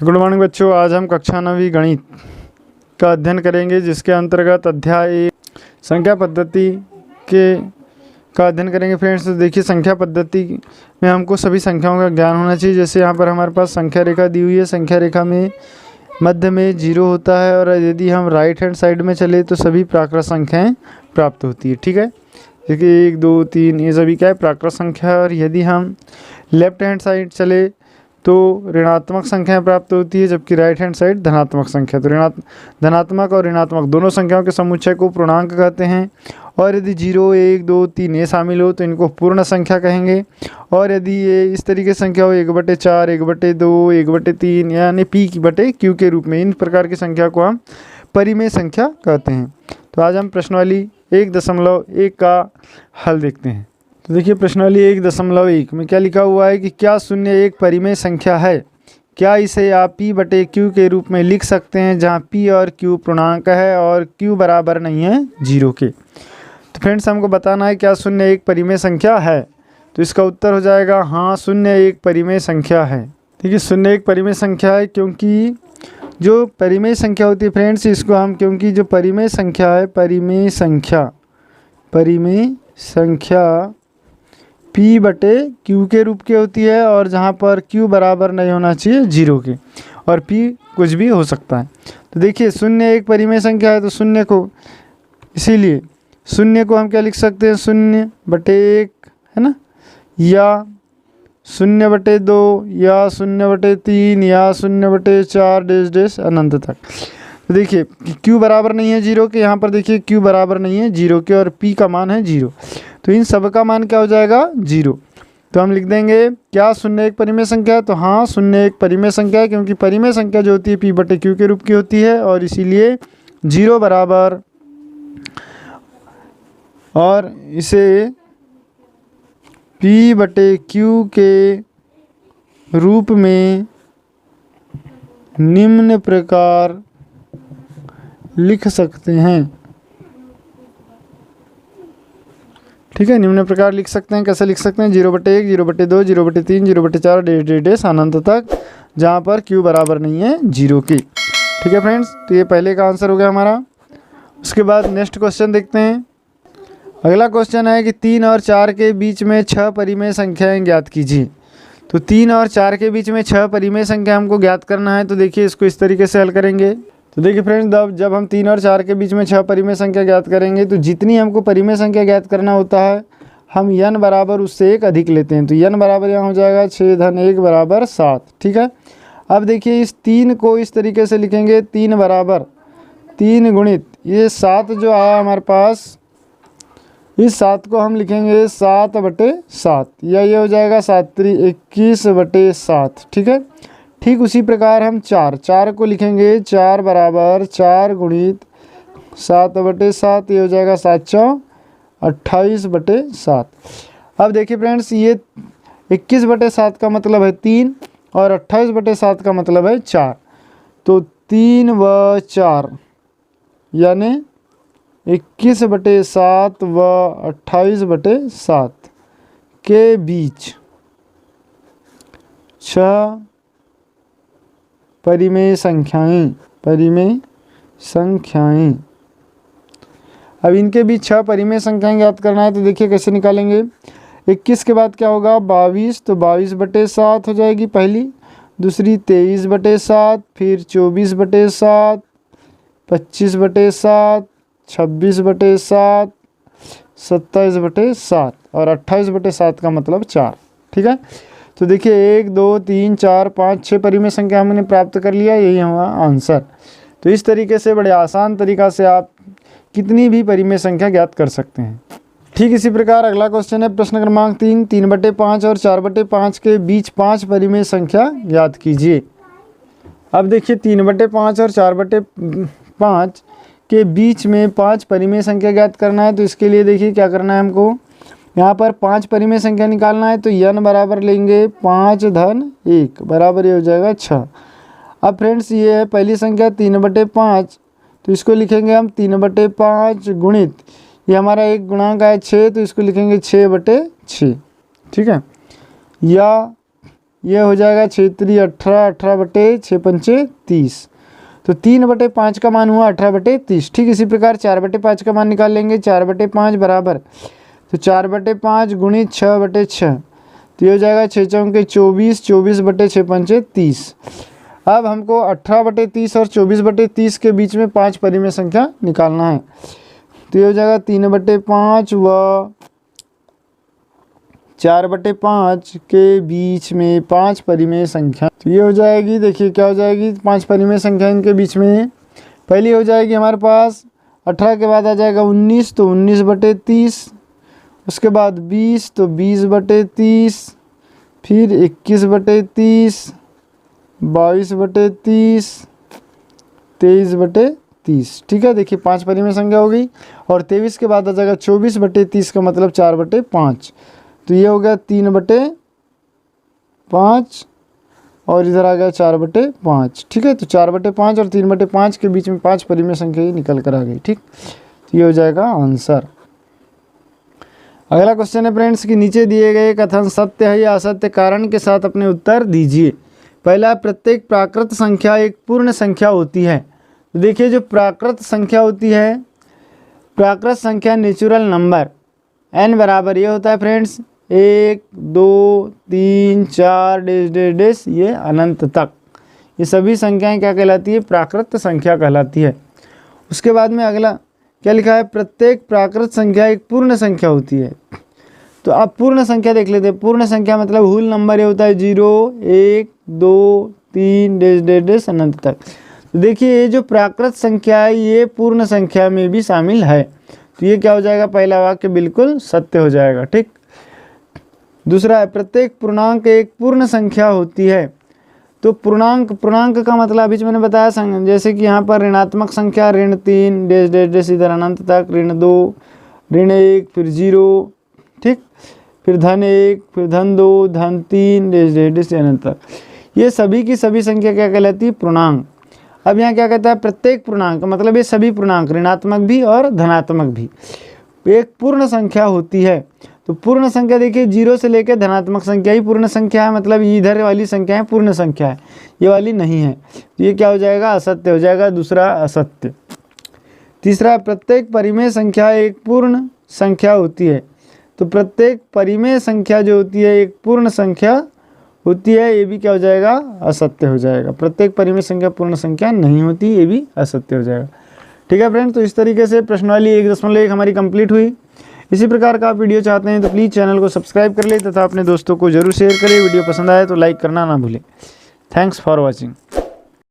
तो good morning बच्चों, आज हम कक्षा 9वीं गणित का अध्ययन करेंगे, जिसके अंतर्गत अध्याय 1 संख्या पद्धति के का अध्ययन करेंगे। फ्रेंड्स, तो देखिए, संख्या पद्धति में हमको सभी संख्याओं का ज्ञान होना चाहिए। जैसे यहाँ पर हमारे पास संख्या रेखा दी हुई है, संख्या रेखा में मध्य में 0 होता है, और यदि हम राइट हैंड साइड में चले तो सभी प्राकृत संख्याएँ प्राप्त होती है। ठीक है, देखिए 1 2 3 ये सभी क्या है, प्राकृत संख्या है। और यदि हम लेफ्ट हैंड साइड चले तो ऋणात्मक संख्याएं प्राप्त होती है, जबकि राइट हैंड साइड धनात्मक संख्या। तो धनात्मक और ऋणात्मक दोनों संख्याओं के समुच्चय को पूर्णांक कहते हैं। और यदि 0 1 2 3 ये शामिल हो तो इनको पूर्ण संख्या कहेंगे। और यदि ये इस तरीके से संख्या हो 1/4 1/2 1/3 यानी p/q के रूप में, इन प्रकार की संख्या को हम परिमेय संख्या कहते हैं। तो आज हम प्रश्नावली 1.1 का हल देखते हैं। तो देखिए, प्रश्नावली 1.1 में क्या लिखा हुआ है कि क्या 0 एक परिमेय संख्या है? क्या इसे आप p/q के रूप में लिख सकते हैं, जहां p और q पूर्णांक है और q बराबर नहीं है 0 के। तो फ्रेंड्स, हमको बताना है क्या 0 एक परिमेय संख्या है। तो इसका उत्तर हो जाएगा हाँ, 0 एक परिमेय संख्या है। देखिए, 0 एक परिमेय संख्या है, क्योंकि जो परिमेय संख्या होती है फ्रेंड्स, इसको हम, क्योंकि जो परिमेय संख्या है, परिमेय संख्या p/q के रूप की होती है, और जहाँ पर q बराबर नहीं होना चाहिए 0 के, और p कुछ भी हो सकता है। तो देखिए, 0 एक परिमेय संख्या है, तो 0 को, इसीलिए 0 को हम क्या लिख सकते हैं, 0/1 है ना, या 0/2 या 0/3 या 0/4 अनंत तक। तो देखिए, q बराबर नहीं है 0 के, यहाँ पर देखिए q बराबर नहीं है 0 के, और p का मान है 0, तो इन सब का मान क्या हो जाएगा 0। तो हम लिख देंगे क्या 0 एक परिमेय संख्या है। तो हाँ, 0 एक परिमेय संख्या है, क्योंकि परिमेय संख्या जो होती है p/q के रूप की होती है, और इसीलिए 0 बराबर, और इसे p/q के रूप में निम्न प्रकार लिख सकते हैं। ठीक है, निम्न प्रकार लिख सकते हैं। कैसे लिख सकते हैं? 0/1 0/2 0/3 0/4 अनंत तक, जहाँ पर q बराबर नहीं है 0 की। ठीक है फ्रेंड्स, तो ये पहले का आंसर हो गया हमारा। उसके बाद नेक्स्ट क्वेश्चन देखते हैं। अगला क्वेश्चन है कि 3 और 4 के बीच में 6 परिमेय संख्याएं ज्ञात कीजिए। तो 3 और 4 के बीच में 6 परिमेय संख्या हमको ज्ञात करना है। तो देखिए, इसको इस तरीके से हल करेंगे। तो देखिए फ्रेंड्स, जब हम 3 और 4 के बीच में 6 परिमेय संख्या ज्ञात करेंगे, तो जितनी हमको परिमेय संख्या ज्ञात करना होता है, हम n बराबर उससे 1 अधिक लेते हैं। तो n बराबर यहाँ हो जाएगा 6 - 1 = 7। ठीक है, अब देखिए, इस 3 को इस तरीके से लिखेंगे, 3 बराबर 3 गुणित ये 7 जो आया हमारे पास, इस 7 को हम लिखेंगे 7/7, या ये हो जाएगा 7 × 21/7। ठीक है, ठीक उसी प्रकार हम 4 को लिखेंगे, 4 बराबर 4 गुणित 7/7, ये हो जाएगा 7 × 4 = 28/7। अब देखिए फ्रेंड्स, ये 21/7 का मतलब है 3, और 28/7 का मतलब है 4। तो 3 व 4 यानी 21/7 व 28/7 के बीच 6 परिमेय संख्याएं। अब इनके बीच 6 परिमेय संख्याएं ज्ञात करना है। तो देखिए कैसे निकालेंगे। 21 के बाद क्या होगा 22, तो 22/7 हो जाएगी पहली, दूसरी 23/7, फिर 24/7, 25/7, 26/7, 27/7, और 28/7 का मतलब 4। ठीक है, तो देखिए 1 2 3 4 5 6 परिमेय संख्या हमने प्राप्त कर लिया, यही हमारा आंसर। तो इस तरीके से बड़े आसान तरीका से आप कितनी भी परिमेय संख्या ज्ञात कर सकते हैं। ठीक इसी प्रकार अगला क्वेश्चन है, प्रश्न क्रमांक 3, 3/5 और 4/5 के बीच 5 परिमेय संख्या ज्ञात कीजिए। अब देखिए, 3/5 और 4/5 के बीच में 5 परिमेय संख्या ज्ञात करना है। तो इसके लिए देखिए क्या करना है हमको, यहाँ पर 5 परिमेय संख्या निकालना है। तो n बराबर लेंगे 5 - 1 बराबर ये हो जाएगा 6। अब फ्रेंड्स, ये है पहली संख्या 3/5, तो इसको लिखेंगे हम 3/5 गुणित, ये हमारा एक गुणांक है 6, तो इसको लिखेंगे 6/6। ठीक है, या ये हो जाएगा 6×3 18, 18 बटे 6 पंचे 30। तो 3/5 का मान हुआ 18/30। ठीक इसी प्रकार 4/5 का मान निकाल लेंगे। 4/5 बराबर, तो 4/5 गुणित 6/6, तो ये हो जाएगा 6 चौके 24, 24/6 पंचे 30। अब हमको 18/30 और 24/30 के बीच में 5 परिमेय संख्या निकालना है। तो ये हो जाएगा 3/5 व 4/5 के बीच में 5 परिमेय संख्या। तो ये हो जाएगी, देखिए क्या हो जाएगी 5 परिमेय संख्या इनके बीच में। पहली हो जाएगी हमारे पास 18 के बाद आ जाएगा 19, तो 19/30, उसके बाद 20, तो 20/30, फिर 21/30, 22/30, 23/30। ठीक है, देखिए 5 परिमेय संख्या हो गई। और 23 के बाद आ जाएगा 24/30 का मतलब 4/5। तो ये हो गया 3/5 और इधर आ गया 4/5। ठीक है, तो 4/5 और 3/5 के बीच में 5 परिमेय संख्या ही निकल कर आ गई। ठीक, तो ये हो जाएगा आंसर। अगला क्वेश्चन है फ्रेंड्स कि नीचे दिए गए कथन सत्य है या असत्य, कारण के साथ अपने उत्तर दीजिए। पहला, प्रत्येक प्राकृत संख्या एक पूर्ण संख्या होती है। तो देखिए जो प्राकृत संख्या होती है, प्राकृत संख्या नेचुरल नंबर n बराबर ये होता है फ्रेंड्स 1 2 3 4 डेश डेश डेश ये अनंत तक, ये सभी संख्याएं क्या कहलाती है, प्राकृत संख्या कहलाती है। उसके बाद में अगला क्या लिखा है, प्रत्येक प्राकृत संख्या एक पूर्ण संख्या होती है। तो आप पूर्ण संख्या देख लेते हैं। पूर्ण संख्या मतलब होल नंबर ये होता है 0 1 2 3 डेश डेश डेश अनंत तक। तो देखिए ये जो प्राकृत संख्या है ये पूर्ण संख्या में भी शामिल है। तो ये क्या हो जाएगा, पहला वाक्य बिल्कुल सत्य हो जाएगा। ठीक, दूसरा है प्रत्येक पूर्णांक एक पूर्ण संख्या होती है। तो पूर्णांक का मतलब अभी मैंने बताया जैसे कि यहाँ पर ऋणात्मक संख्या ऋण 3 डेश डेश डेश इधर अनंत तक, ऋण 2, ऋण 1, फिर 0, ठीक, फिर धन 1, फिर धन 2, धन 3 डेश डेश डेश अनंत तक, ये सभी की सभी संख्या क्या कहलाती है, पूर्णांक। अब यहाँ क्या कहता है, प्रत्येक पूर्णांक मतलब ये सभी पूर्णांक ऋणात्मक भी और धनात्मक भी एक पूर्ण संख्या होती है। तो पूर्ण संख्या देखिए 0 से लेकर धनात्मक संख्या ही पूर्ण संख्या है, मतलब इधर वाली संख्या है पूर्ण संख्या है, ये वाली नहीं है। तो ये क्या हो जाएगा, असत्य हो जाएगा, दूसरा असत्य। तीसरा, प्रत्येक परिमेय संख्या एक पूर्ण संख्या होती है। तो प्रत्येक परिमेय संख्या जो होती है एक पूर्ण संख्या होती है, ये भी क्या हो जाएगा, असत्य हो जाएगा। प्रत्येक परिमेय संख्या पूर्ण संख्या नहीं होती, ये भी असत्य हो जाएगा। ठीक है फ्रेंड, तो इस तरीके से प्रश्नावली 1.1 हमारी कंप्लीट हुई। इसी प्रकार का आप वीडियो चाहते हैं तो प्लीज़ चैनल को सब्सक्राइब कर ले तथा अपने दोस्तों को जरूर शेयर करें। वीडियो पसंद आए तो लाइक करना ना भूलें। Thanks for watching.